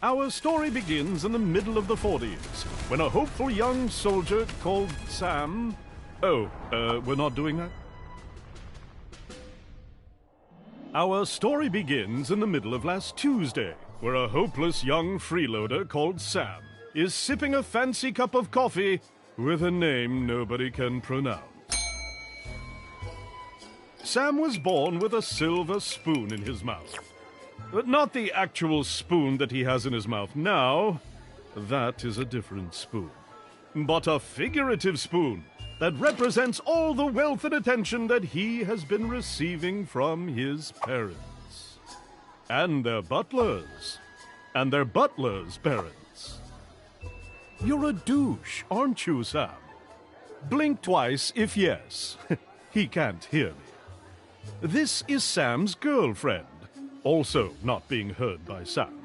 Our story begins in the middle of the 40s, when a hopeful young soldier called Sam... Oh, we're not doing that? Our story begins in the middle of last Tuesday, where a hopeless young freeloader called Sam is sipping a fancy cup of coffee with a name nobody can pronounce. Sam was born with a silver spoon in his mouth. But not the actual spoon that he has in his mouth now. That is a different spoon. But a figurative spoon that represents all the wealth and attention that he has been receiving from his parents. And their butlers. And their butlers' parents. You're a douche, aren't you, Sam? Blink twice if yes. He can't hear me. This is Sam's girlfriend, also not being heard by Sam.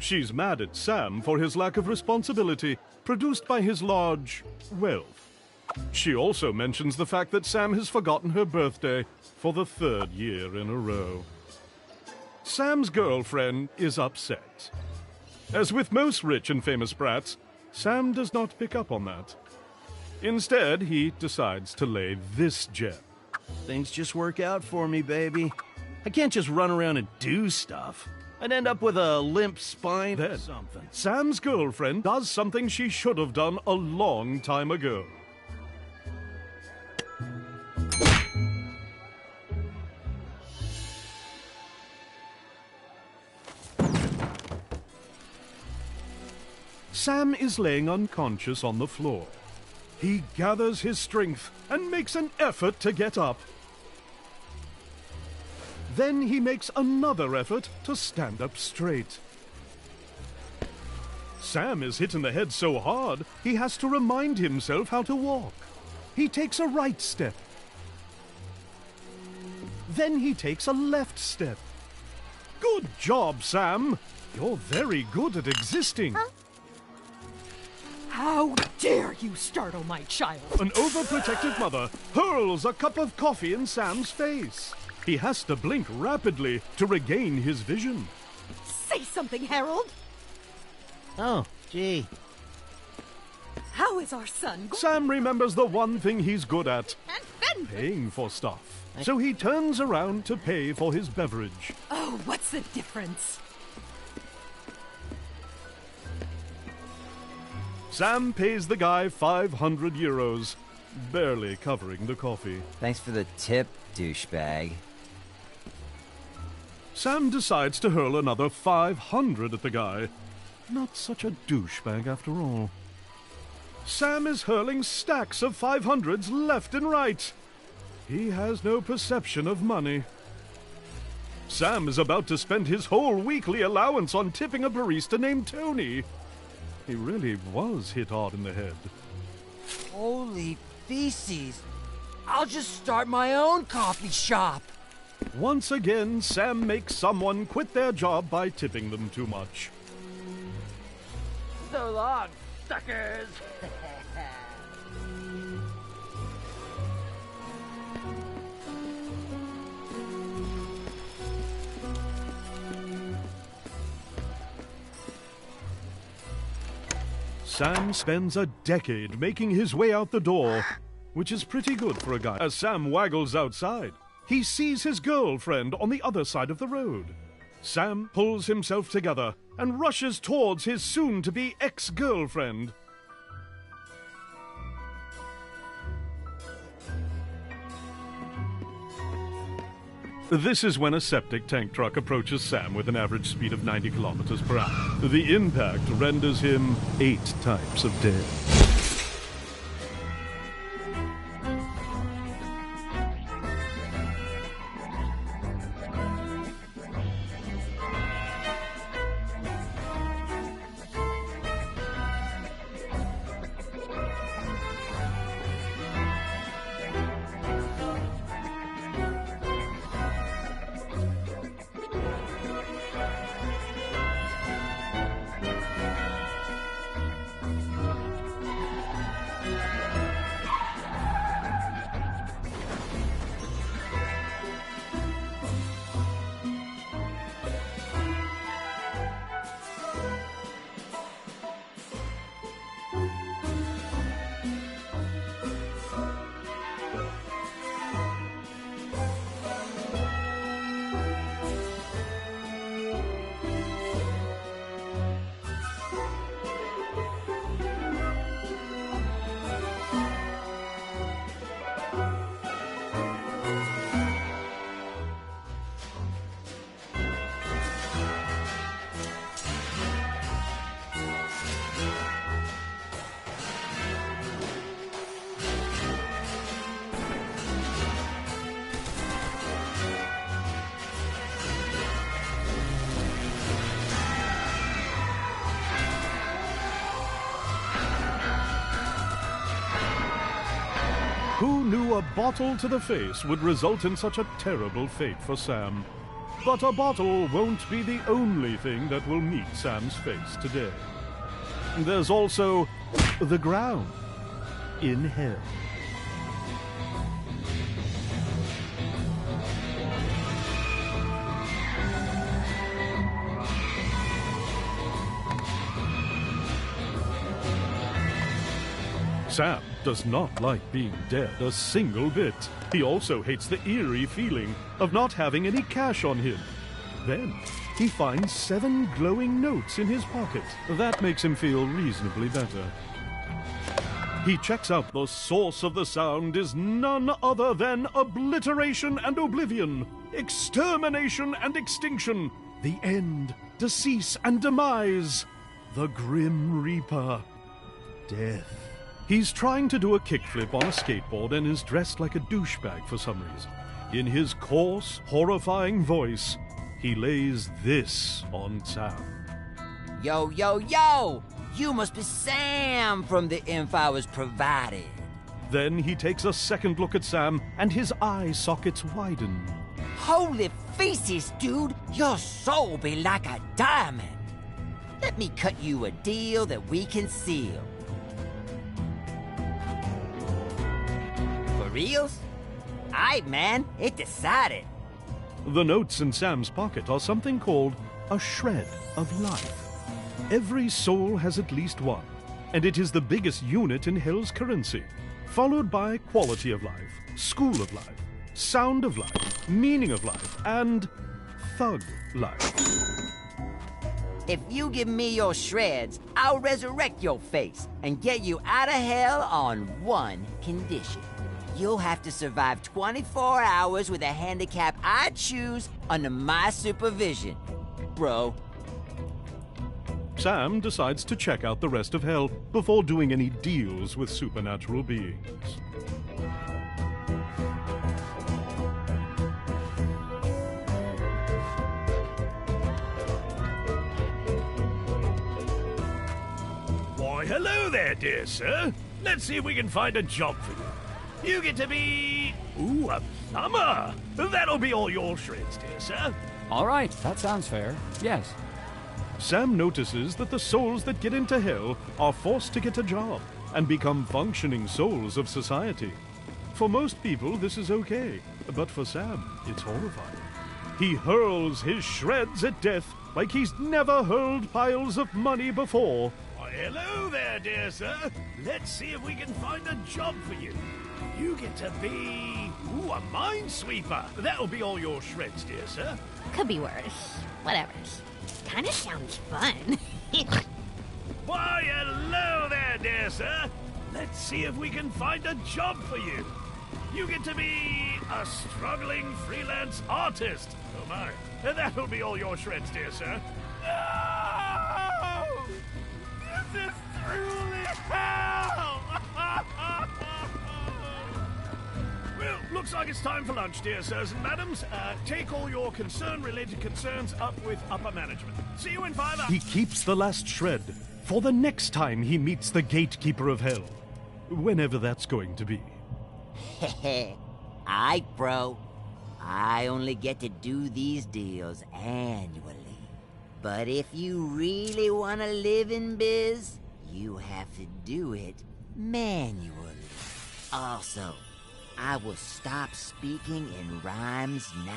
She's mad at Sam for his lack of responsibility produced by his large wealth. She also mentions the fact that Sam has forgotten her birthday for the 3rd year in a row. Sam's girlfriend is upset. As with most rich and famous brats, Sam does not pick up on that. Instead, he decides to lay this gem. Things just work out for me, baby. I can't just run around and do stuff. I'd end up with a limp spine or something. Sam's girlfriend does something she should have done a long time ago. Sam is laying unconscious on the floor. He gathers his strength and makes an effort to get up. Then he makes another effort to stand up straight. Sam is hit in the head so hard, he has to remind himself how to walk. He takes a right step. Then he takes a left step. Good job, Sam. You're very good at existing. Huh? How dare you startle my child? An overprotective mother hurls a cup of coffee in Sam's face. He has to blink rapidly to regain his vision. Say something, Harold. Oh, gee. How is our son? Sam remembers the one thing he's good at. And paying for stuff. So he turns around to pay for his beverage. Oh, what's the difference? Sam pays the guy 500 euros, barely covering the coffee. Thanks for the tip, douchebag. Sam decides to hurl another 500 at the guy. Not such a douchebag after all. Sam is hurling stacks of 500s left and right. He has no perception of money. Sam is about to spend his whole weekly allowance on tipping a barista named Tony. He really was hit hard in the head. Holy feces. I'll just start my own coffee shop. Once again, Sam makes someone quit their job by tipping them too much. So long, suckers. Sam spends a decade making his way out the door, which is pretty good for a guy. As Sam waggles outside, he sees his girlfriend on the other side of the road. Sam pulls himself together and rushes towards his soon-to-be ex-girlfriend. This is when a septic tank truck approaches Sam with an average speed of 90 kilometers per hour. The impact renders him 8 types of dead. Who knew a bottle to the face would result in such a terrible fate for Sam? But a bottle won't be the only thing that will meet Sam's face today. There's also the ground in hell. Sam does not like being dead a single bit. He also hates the eerie feeling of not having any cash on him. Then he finds 7 glowing notes in his pocket. That makes him feel reasonably better. He checks out the source of the sound is none other than obliteration and oblivion, extermination and extinction, the end, decease and demise, the Grim Reaper, death. He's trying to do a kickflip on a skateboard and is dressed like a douchebag for some reason. In his coarse, horrifying voice, he lays this on Sam. Yo, yo, yo! You must be Sam from the info I was provided. Then he takes a second look at Sam and his eye sockets widen. Holy feces, dude! Your soul be like a diamond. Let me cut you a deal that we can seal. For reals? Aight, man, it decided. The notes in Sam's pocket are something called a shred of life. Every soul has at least one, and it is the biggest unit in Hell's currency, followed by quality of life, school of life, sound of life, meaning of life, and thug life. If you give me your shreds, I'll resurrect your face and get you out of hell on one condition. You'll have to survive 24 hours with a handicap I choose under my supervision, bro. Sam decides to check out the rest of Hell before doing any deals with supernatural beings. Why, hello there, dear sir. Let's see if we can find a job for you. You get to be... ooh, a plumber. That'll be all your shreds, dear sir. All right, that sounds fair. Yes. Sam notices that the souls that get into Hell are forced to get a job and become functioning souls of society. For most people, this is okay, but for Sam, it's horrifying. He hurls his shreds at death like he's never hurled piles of money before. Why, hello there, dear sir. Let's see if we can find a job for you. You get to be... ooh, a minesweeper. That'll be all your shreds, dear sir. Could be worse. Whatever. Kinda sounds fun. Why, hello there, dear sir. Let's see if we can find a job for you. You get to be a struggling freelance artist. Oh my. That'll be all your shreds, dear sir. No! This is truly hell! Well, looks like it's time for lunch, dear sirs and madams. Take all your concern-related concerns up with upper management. See you in 5 hours. He keeps the last shred for the next time he meets the gatekeeper of Hell, whenever that's going to be. Aight, bro. I only get to do these deals annually. But if you really want to live in biz, you have to do it manually. Also, I will stop speaking in rhymes now.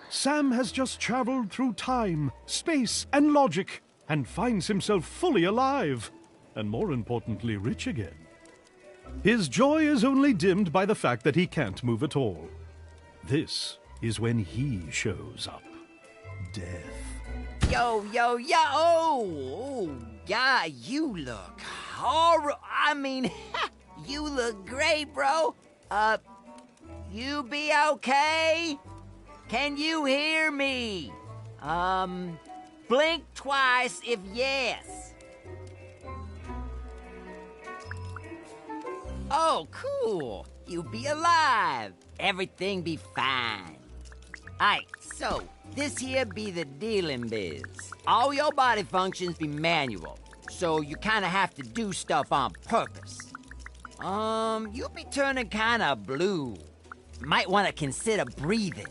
Sam has just traveled through time, space, and logic, and finds himself fully alive, and more importantly, rich again. His joy is only dimmed by the fact that he can't move at all. This is when he shows up. Death. Yo, yo, yo! Oh, yeah, you look horrible. I mean, you look great, bro. You be okay? Can you hear me? Blink twice if yes. Oh, cool. You be alive. Everything be fine. Aight, so, this here be the dealing biz. All your body functions be manual, so you kinda have to do stuff on purpose. You be turning kinda blue. Might wanna consider breathing.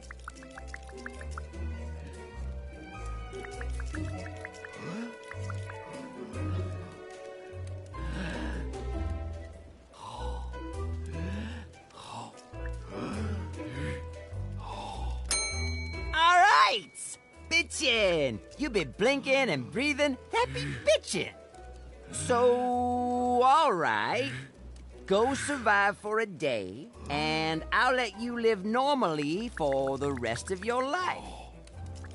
Alright! Bitchin'! You be blinking and breathing, that be bitchin'. So, alright. Go survive for a day, and I'll let you live normally for the rest of your life.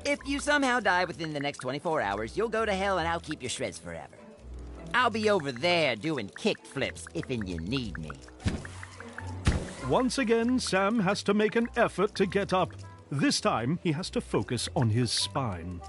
If you somehow die within the next 24 hours, you'll go to hell and I'll keep your shreds forever. I'll be over there doing kick flips if and you need me. Once again, Sam has to make an effort to get up. This time, he has to focus on his spine.